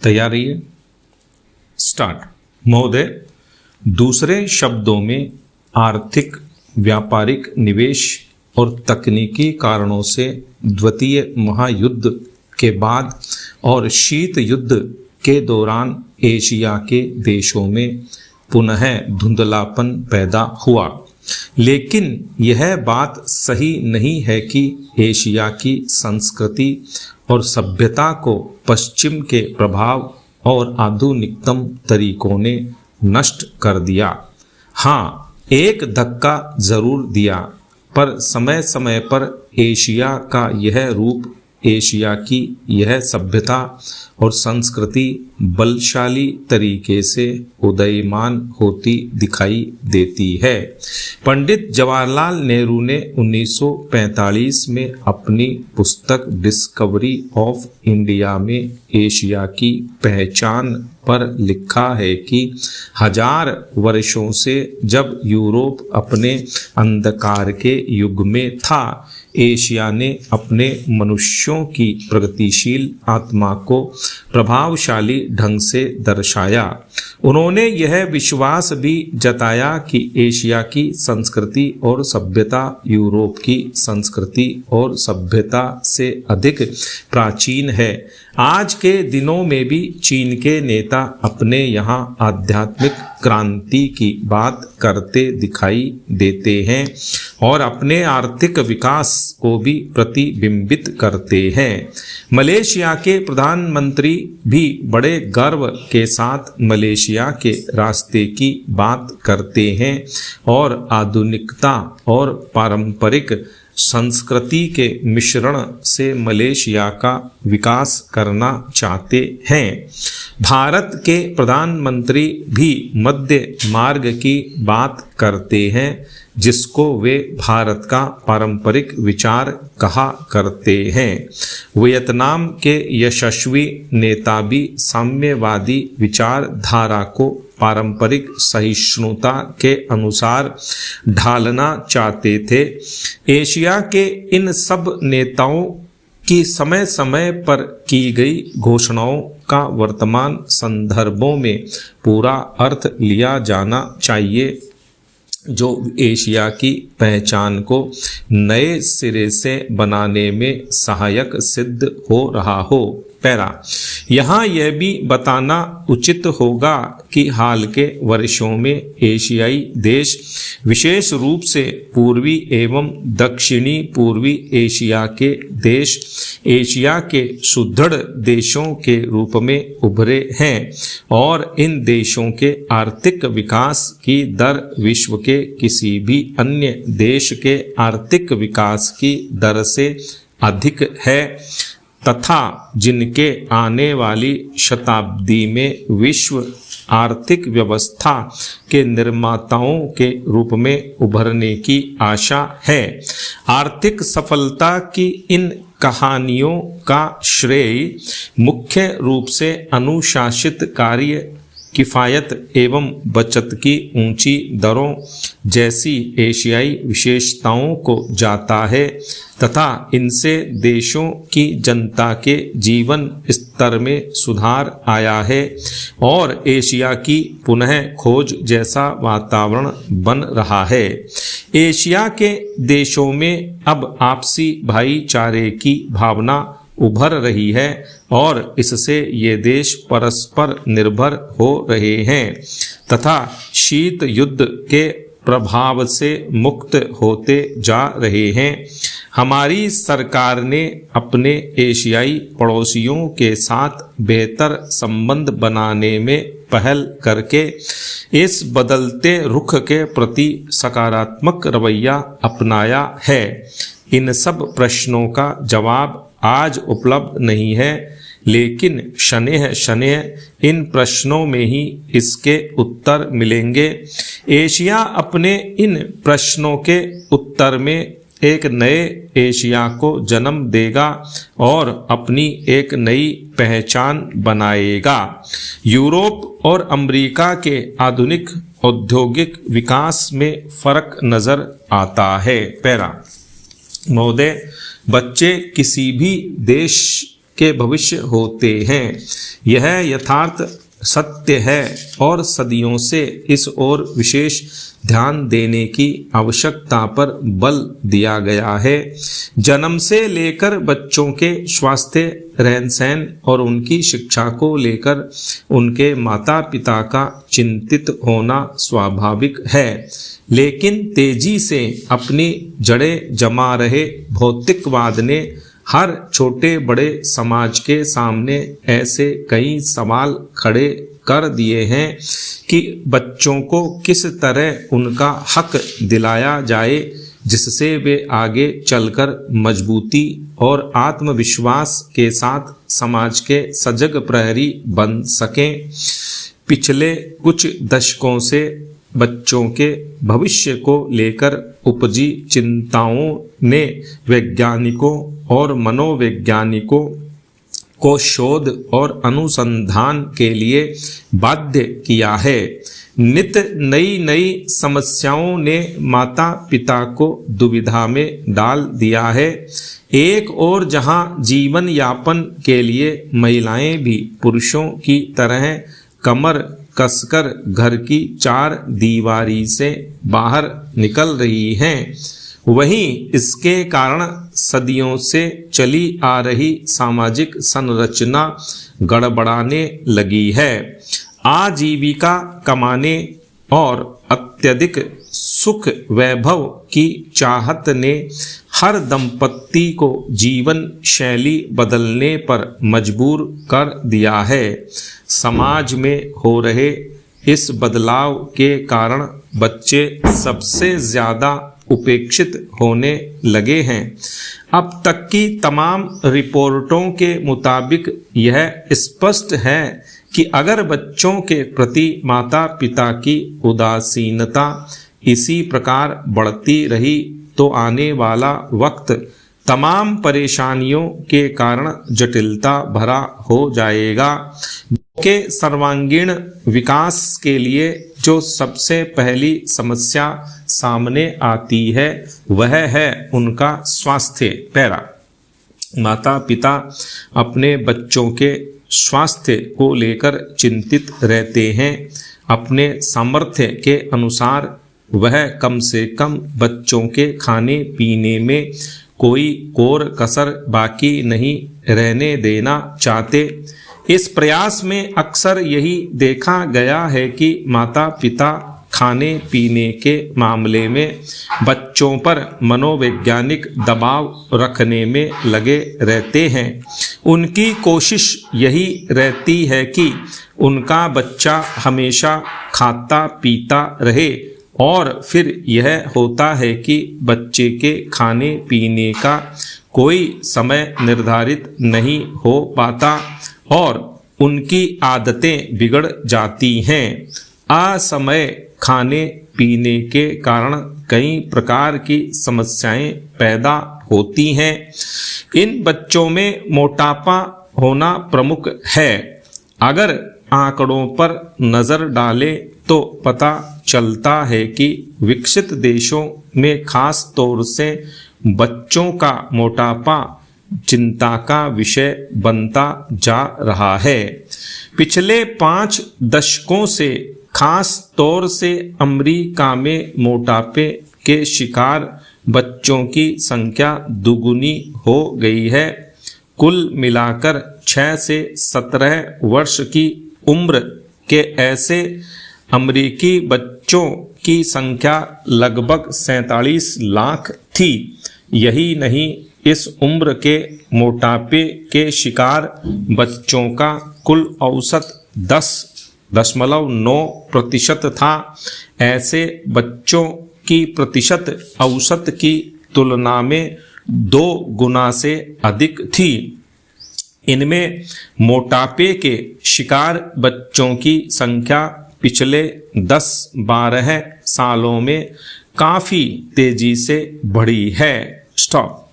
तैयार रहिए। स्टार्ट। महोदय, दूसरे शब्दों में आर्थिक, व्यापारिक, निवेश और तकनीकी कारणों से द्वितीय महायुद्ध के बाद और शीत युद्ध के दौरान एशिया के देशों में पुनः धुंधलापन पैदा हुआ। लेकिन यह बात सही नहीं है कि एशिया की संस्कृति और सभ्यता को पश्चिम के प्रभाव और आधुनिकतम तरीकों ने नष्ट कर दिया। हाँ, एक धक्का जरूर दिया, पर समय समय पर एशिया का यह रूप, एशिया की यह सभ्यता और संस्कृति बलशाली तरीके से उदयमान होती दिखाई देती है। पंडित जवाहरलाल नेहरू ने 1945 में अपनी पुस्तक डिस्कवरी ऑफ इंडिया में एशिया की पहचान पर लिखा है कि 1000 वर्षों से जब यूरोप अपने अंधकार के युग में था, एशिया ने अपने मनुष्यों की प्रगतिशील आत्मा को प्रभावशाली ढंग से दर्शाया। उन्होंने यह विश्वास भी जताया कि एशिया की संस्कृति और सभ्यता यूरोप की संस्कृति और सभ्यता से अधिक प्राचीन है। आज के दिनों में भी चीन के नेता अपने यहाँ आध्यात्मिक क्रांति की बात करते दिखाई देते हैं और अपने आर्थिक विकास को भी प्रतिबिंबित करते हैं। मलेशिया के प्रधानमंत्री भी बड़े गर्व के साथ मलेशिया के रास्ते की बात करते हैं और आधुनिकता और पारंपरिक संस्कृति के मिश्रण से मलेशिया का विकास करना चाहते हैं। भारत के प्रधानमंत्री भी मध्य मार्ग की बात करते हैं, जिसको वे भारत का पारंपरिक विचार कहा करते हैं। वियतनाम के यशस्वी नेता भी साम्यवादी विचारधारा को पारंपरिक सहिष्णुता के अनुसार ढालना चाहते थे। एशिया के इन सब नेताओं की समय समय पर की गई घोषणाओं का वर्तमान संदर्भों में पूरा अर्थ लिया जाना चाहिए, जो एशिया की पहचान को नए सिरे से बनाने में सहायक सिद्ध हो रहा हो। पैरा। यहाँ यह भी बताना उचित होगा कि हाल के वर्षों में एशियाई देश, विशेष रूप से पूर्वी एवं दक्षिणी पूर्वी एशिया के देश, एशिया के सुदृढ़ देशों के रूप में उभरे हैं और इन देशों के आर्थिक विकास की दर विश्व के किसी भी अन्य देश के आर्थिक विकास की दर से अधिक है तथा जिनके आने वाली शताब्दी में विश्व आर्थिक व्यवस्था के निर्माताओं के रूप में उभरने की आशा है। आर्थिक सफलता की इन कहानियों का श्रेय मुख्य रूप से अनुशासित कार्य, किफ़ायत एवं बचत की ऊंची दरों जैसी एशियाई विशेषताओं को जाता है तथा इनसे देशों की जनता के जीवन स्तर में सुधार आया है और एशिया की पुनः खोज जैसा वातावरण बन रहा है। एशिया के देशों में अब आपसी भाईचारे की भावना उभर रही है और इससे ये देश परस्पर निर्भर हो रहे हैं तथा शीत युद्ध के प्रभाव से मुक्त होते जा रहे हैं। हमारी सरकार ने अपने एशियाई पड़ोसियों के साथ बेहतर संबंध बनाने में पहल करके इस बदलते रुख के प्रति सकारात्मक रवैया अपनाया है। इन सब प्रश्नों का जवाब आज उपलब्ध नहीं है, लेकिन शनेह शनेह इन प्रश्नों में ही इसके उत्तर मिलेंगे। एशिया अपने इन प्रश्नों के उत्तर में एक नए एशिया को जन्म देगा और अपनी एक नई पहचान बनाएगा। यूरोप और अमेरिका के आधुनिक औद्योगिक विकास में फर्क नजर आता है। पैरा। महोदय, बच्चे किसी भी देश के भविष्य होते हैं। यह यथार्थ सत्य है और सदियों से इस ओर विशेष ध्यान देने की आवश्यकता पर बल दिया गया है। जन्म से लेकर बच्चों के स्वास्थ्य, रहन सहन और उनकी शिक्षा को लेकर उनके माता पिता का चिंतित होना स्वाभाविक है, लेकिन तेजी से अपनी जड़ें जमा रहे भौतिकवाद ने हर छोटे बड़े समाज के सामने ऐसे कई सवाल खड़े कर दिए हैं कि बच्चों को किस तरह उनका हक दिलाया जाए, जिससे वे आगे चलकर मजबूती और आत्मविश्वास के साथ समाज के सजग प्रहरी बन सकें। पिछले कुछ दशकों से बच्चों के भविष्य को लेकर उपजी चिंताओं ने वैज्ञानिकों और मनोवैज्ञानिकों को शोध और अनुसंधान के लिए बाध्य किया है। नित नई नई समस्याओं ने माता पिता को दुविधा में डाल दिया है। एक और जहां जीवन यापन के लिए महिलाएं भी पुरुषों की तरह कमर कसकर घर की चार दीवारी से बाहर निकल रही हैं, वहीं इसके कारण सदियों से चली आ रही सामाजिक संरचना गड़बड़ाने लगी है। आजीविका कमाने और अत्यधिक सुख वैभव की चाहत ने हर दंपत्ति को जीवन शैली बदलने पर मजबूर कर दिया है। समाज में हो रहे इस बदलाव के कारण बच्चे सबसे ज़्यादा उपेक्षित होने लगे हैं। अब तक की तमाम रिपोर्टों के मुताबिक यह स्पष्ट है कि अगर बच्चों के प्रति माता पिता की उदासीनता इसी प्रकार बढ़ती रही तो आने वाला वक्त तमाम परेशानियों के कारण जटिलता भरा हो जाएगा। के सर्वांगीण विकास के लिए जो सबसे पहली समस्या सामने आती है वह है उनका स्वास्थ्य। पैरा माता पिता अपने बच्चों के स्वास्थ्य को लेकर चिंतित रहते हैं। अपने सामर्थ्य के अनुसार वह कम से कम बच्चों के खाने पीने में कोई कोर कसर बाकी नहीं रहने देना चाहते। इस प्रयास में अक्सर यही देखा गया है कि माता पिता खाने पीने के मामले में बच्चों पर मनोवैज्ञानिक दबाव रखने में लगे रहते हैं। उनकी कोशिश यही रहती है कि उनका बच्चा हमेशा खाता पीता रहे और फिर यह होता है कि बच्चे के खाने पीने का कोई समय निर्धारित नहीं हो पाता और उनकी आदतें बिगड़ जाती हैं। असमय खाने पीने के कारण कई प्रकार की समस्याएं पैदा होती हैं। इन बच्चों में मोटापा होना प्रमुख है। अगर आंकड़ों पर नज़र डालें तो पता चलता है कि विकसित देशों में खास तौर से बच्चों का मोटापा चिंता का विषय बनता जा रहा है। पिछले 5 दशकों से खास तौर से अमेरिका में मोटापे के शिकार बच्चों की संख्या दुगुनी हो गई है। कुल मिलाकर 6 से 17 वर्ष की उम्र के ऐसे अमेरिकी बच्चों की संख्या लगभग 47 लाख थी। यही नहीं, इस उम्र के मोटापे के शिकार बच्चों का कुल औसत 10.9% था। ऐसे बच्चों की प्रतिशत औसत की तुलना में 2 गुना से अधिक थी। इनमें मोटापे के शिकार बच्चों की संख्या पिछले 10-12 सालों में काफ़ी तेजी से बढ़ी है। स्टॉप।